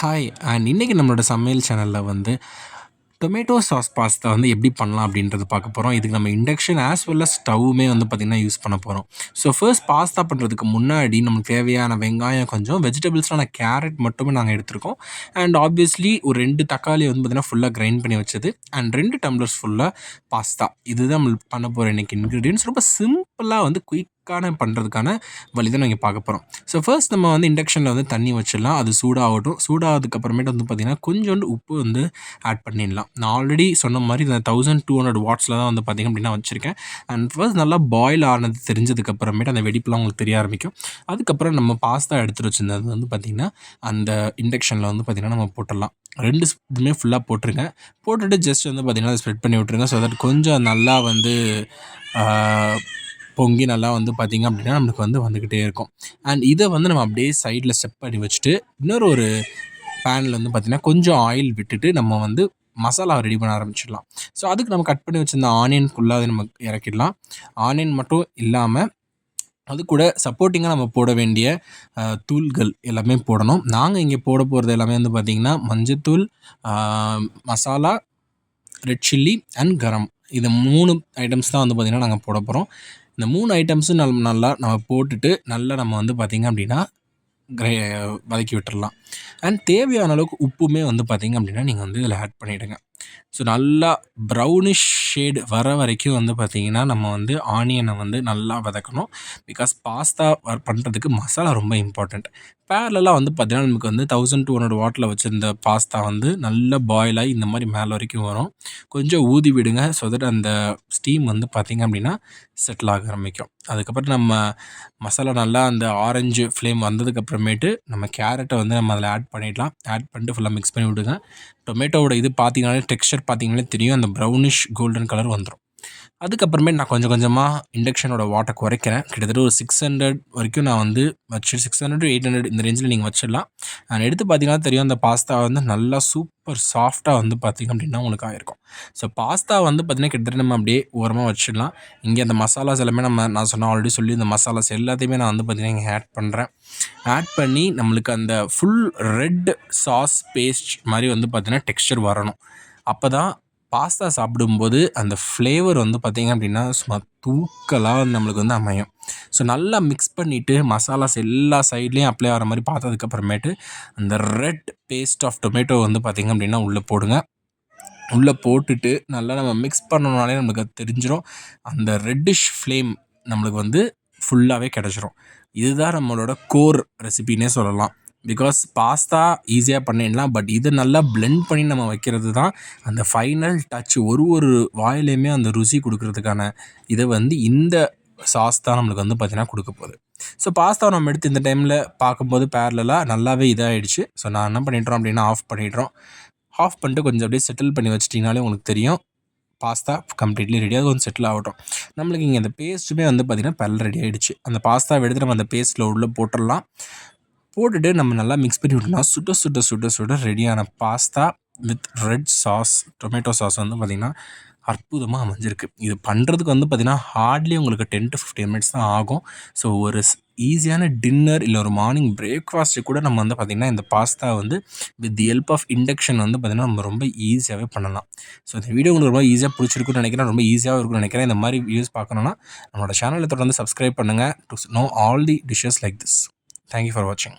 Hi and இன்றைக்கி நம்மளோட சமையல் சேனலில் வந்து டொமேட்டோ சாஸ் பாஸ்தா வந்து எப்படி பண்ணலாம் அப்படின்றது பார்க்க போகிறோம். இதுக்கு நம்ம இண்டக்ஷன் ஆஸ் வெல் அஸ் ஸ்டவ்வுமே வந்து பார்த்திங்கன்னா யூஸ் பண்ண போகிறோம். ஸோ ஃபர்ஸ்ட் பாஸ்தா பண்ணுறதுக்கு முன்னாடி நமக்கு தேவையான வெங்காயம் கொஞ்சம் வெஜிடபிள்ஸ்லாம் கேரட் மட்டுமே நாங்கள் எடுத்திருக்கோம். அண்ட் ஆப்வியஸ்லி ஒரு 2 தக்காளி வந்து பார்த்திங்கன்னா ஃபுல்லாக கிரைண்ட் பண்ணி வச்சது அண்ட் 2 டம்ளர்ஸ் ஃபுல்லாக பாஸ்தா. இதுதான் நம்மளுக்கு பண்ண போகிற இன்றைக்கி இன்க்ரீடியன்ஸ். ரொம்ப சிம்பிளாக வந்து பண்ணுறதுக்கான வழி தான் நாங்கள் பார்க்க போகிறோம். ஸோ ஃபர்ஸ்ட் நம்ம வந்து இண்டக்ஷனில் வந்து தண்ணி வச்சிடலாம். அது சூடாகட்டும். சூடாகிறதுக்கு அப்புறமேட்டு வந்து பார்த்திங்கன்னா கொஞ்சோண்டு உப்பு வந்து ஆட் பண்ணிடலாம். நான் ஆல்ரெடி சொன்ன மாதிரி இந்த 1200 வாட்ஸில் தான் வந்து பார்த்திங்க அப்படின்னா வச்சுருக்கேன். அண்ட் ஃபர்ஸ்ட் நல்லா பாயில் ஆனது தெரிஞ்சதுக்கு அப்புறமேட்டு அந்த வெடிப்புலாம் உங்களுக்கு தெரிய ஆரம்பிக்கும். அதுக்கப்புறம் நம்ம பாஸ்தா எடுத்துகிட்டு வச்சுருந்தது வந்து பார்த்திங்கன்னா அந்த இண்டக்ஷனில் வந்து பார்த்திங்கன்னா நம்ம போட்டுடலாம். 2 இதுவுமே ஃபுல்லாக போட்டுருங்க. போட்டுட்டு ஜஸ்ட் வந்து பார்த்திங்கன்னா அதை ஸ்ப்ரெட் பண்ணி விட்டுருங்க. ஸோ தட் கொஞ்சம் நல்லா வந்து பொங்கி நல்லா வந்து பார்த்திங்க அப்படின்னா நம்மளுக்கு வந்து வந்துக்கிட்டே இருக்கும். அண்ட் இதை வந்து நம்ம அப்படியே சைடில் ஸ்டெப் பண்ணி வச்சுட்டு இன்னொரு ஒரு பேனில் வந்து பார்த்திங்கன்னா கொஞ்சம் ஆயில் விட்டுட்டு நம்ம வந்து மசாலா ரெடி பண்ண ஆரம்பிச்சிடலாம். ஸோ அதுக்கு நம்ம கட் பண்ணி வச்சுருந்த ஆனியன் ஃபுல்லாக நம்ம இறக்கிடலாம். ஆனியன் மட்டும் இல்லாமல் அது கூட சப்போர்ட்டிங்காக நம்ம போட வேண்டிய தூள்கள் எல்லாமே போடணும். நாங்கள் இங்கே போட போகிறது எல்லாமே வந்து பார்த்திங்கன்னா மஞ்சத்தூள், மசாலா, ரெட் சில்லி அண்ட் கரம். இது 3 ஐட்டம்ஸ் தான் வந்து பார்த்திங்கன்னா நாங்கள் போட போகிறோம். இந்த 3 ஐட்டம்ஸும் நல்லா நம்ம போட்டுட்டு நல்லா நம்ம வந்து பார்த்திங்க அப்படின்னா வதக்கி விட்டுடலாம். அண்ட் தேவையான அளவுக்கு உப்புமே வந்து பார்த்திங்க அப்படின்னா நீங்கள் வந்து இதில் ஆட் பண்ணிவிடுங்க. ஸோ நல்லா ப்ரௌனிஷ் ஷேடு வர வரைக்கும் வந்து பார்த்திங்கன்னா நம்ம வந்து ஆனியனை வந்து நல்லா வதக்கணும். பிகாஸ் பாஸ்தா பண்ணுறதுக்கு மசாலா ரொம்ப இம்பார்ட்டண்ட். பேரலெலாம் வந்து பார்த்திங்கன்னா நமக்கு வந்து 1200 வாட்டில் வச்சுருந்த பாஸ்தா வந்து நல்லா பாயில் ஆகி இந்த மாதிரி மேலே வரைக்கும் வரும். கொஞ்சம் ஊதி விடுங்க. ஸோ தட் அந்த ஸ்டீம் வந்து பார்த்திங்க அப்படின்னா செட்டில் ஆக ஆரம்பிக்கும். அதுக்கப்புறம் நம்ம மசாலா நல்லா அந்த ஆரஞ்சு ஃப்ளேம் வந்ததுக்கப்புறமேட்டு நம்ம கேரட்டை வந்து நம்ம அதில் ஆட் பண்ணிடலாம். ஆட் பண்ணிட்டு ஃபுல்லாக மிக்ஸ் பண்ணி விடுங்க. டொமேட்டோவோட இது பார்த்திங்கனாலே டெக்ஸ்சர் பார்த்திங்கனாலே தெரியும். அந்த ப்ரௌனிஷ் கோல்டன் கலர் வந்துடும். அதுக்கப்புறமே நான் கொஞ்சம் கொஞ்சமாக இண்டக்ஷனோட வாட்டை குறைக்கிறேன். கிட்டத்தட்ட ஒரு 600 வரைக்கும் நான் வந்து வச்சு 600 to 800 இந்த ரேஞ்சில் நீங்கள் வச்சிடலாம். நான் எடுத்து பார்த்தீங்கன்னா தெரியும் அந்த பாஸ்தா வந்து நல்லா சூப்பர் சாஃப்டாக வந்து பார்த்திங்க அப்படின்னா உங்களுக்கு ஆகிருக்கும். ஸோ பாஸ்தா வந்து பார்த்திங்கன்னா கிட்டத்தட்ட நம்ம அப்படியே ஓரமாக வச்சிடலாம். இங்கே அந்த மசாலாஸ் எல்லாமே நான் சொன்ன ஆல்ரெடி சொல்லி இந்த மசாலாஸ் எல்லாத்தையுமே நான் வந்து பார்த்திங்கன்னா இங்கே ஆட் பண்ணுறேன். ஆட் பண்ணி நம்மளுக்கு அந்த ஃபுல் ரெட் சாஸ் பேஸ்ட் மாதிரி வந்து பார்த்திங்கன்னா டெக்ஸ்சர் வரணும். அப்போ தான் பாஸ்தா சாப்பிடும்போது அந்த ஃப்ளேவர் வந்து பார்த்திங்க அப்படின்னா சும்மா தூக்கலாக நம்மளுக்கு வந்து அமையும். ஸோ நல்லா மிக்ஸ் பண்ணிவிட்டு மசாலாஸ் எல்லா சைட்லேயும் அப்ளை ஆகிற மாதிரி பார்த்ததுக்கப்புறமேட்டு அந்த ரெட் பேஸ்ட் ஆஃப் டொமேட்டோ வந்து பார்த்திங்க அப்படின்னா உள்ளே போடுங்க. உள்ளே போட்டுட்டு நல்லா நம்ம மிக்ஸ் பண்ணணுனாலே நம்மளுக்கு அது தெரிஞ்சிடும். அந்த ரெட்டிஷ் ஃப்ளேம் நம்மளுக்கு வந்து ஃபுல்லாகவே கிடச்சிரும். இதுதான் நம்மளோட கோர் ரெசிபின்னே சொல்லலாம். பிகாஸ் பாஸ்தா ஈஸியாக பண்ணிடலாம். பட் இதை நல்லா பிளெண்ட் பண்ணி நம்ம வைக்கிறது தான் அந்த ஃபைனல் டச். ஒரு வாயிலையுமே அந்த ருசி கொடுக்கறதுக்கான இதை வந்து இந்த சாஸ் தான் நம்மளுக்கு வந்து பார்த்திங்கன்னா கொடுக்க போகுது. ஸோ பாஸ்தா நம்ம எடுத்து இந்த டைமில் பார்க்கும்போது பேரலாக நல்லாவே இதாகிடுச்சு. ஸோ நான் என்ன பண்ணிடுறோம் அப்படின்னா ஆஃப் பண்ணிடுறோம். ஆஃப் பண்ணிட்டு கொஞ்சம் அப்படியே செட்டில் பண்ணி வச்சிட்டிங்கனாலே உங்களுக்கு தெரியும் பாஸ்தா கம்ப்ளீட்லி ரெடியாக கொஞ்சம் செட்டில் ஆகட்டும். நம்மளுக்கு இங்கே அந்த பேஸ்ட்டுமே வந்து பார்த்திங்கன்னா பேரல் ரெடி ஆகிடுச்சு. அந்த பாஸ்தாவை எடுத்து நம்ம அந்த பேஸ்ட்டில் உள்ளே போட்டுடலாம். போட்டுட்டு நம்ம நல்லா மிக்ஸ் பண்ணி விட்டோம்னா சுட ரெடியான pasta with red sauce tomato sauce வந்து பார்த்திங்கன்னா அற்புதமாக அமைஞ்சிருக்கு. இது பண்ணுறதுக்கு வந்து பார்த்திங்கன்னா ஹார்ட்லி உங்களுக்கு 10 to 15 மினிட்ஸ் தான் ஆகும். ஸோ ஒரு ஈஸியான டின்னர் இல்லை ஒரு மார்னிங் பிரேக்ஃபாஸ்ட்டு கூட நம்ம வந்து பார்த்திங்கன்னா இந்த பாஸ்தா வந்து with the help of induction வந்து பார்த்திங்கன்னா நம்ம ரொம்ப ஈஸியாகவே பண்ணலாம். ஸோ இந்த வீடியோ உங்களுக்கு ரொம்ப ஈஸியாக பிடிச்சிருக்குன்னு நினைக்கிறேன். ரொம்ப ஈஸியாக இருக்குன்னு நினைக்கிறேன். இந்த மாதிரி வீடியோஸ் பார்க்கணுன்னா நம்மளோட சேனலை தொடர்ந்து சப்ஸ்கிரைப் பண்ணுங்கள் to know all the dishes like this. Thank you for வாட்சிங்.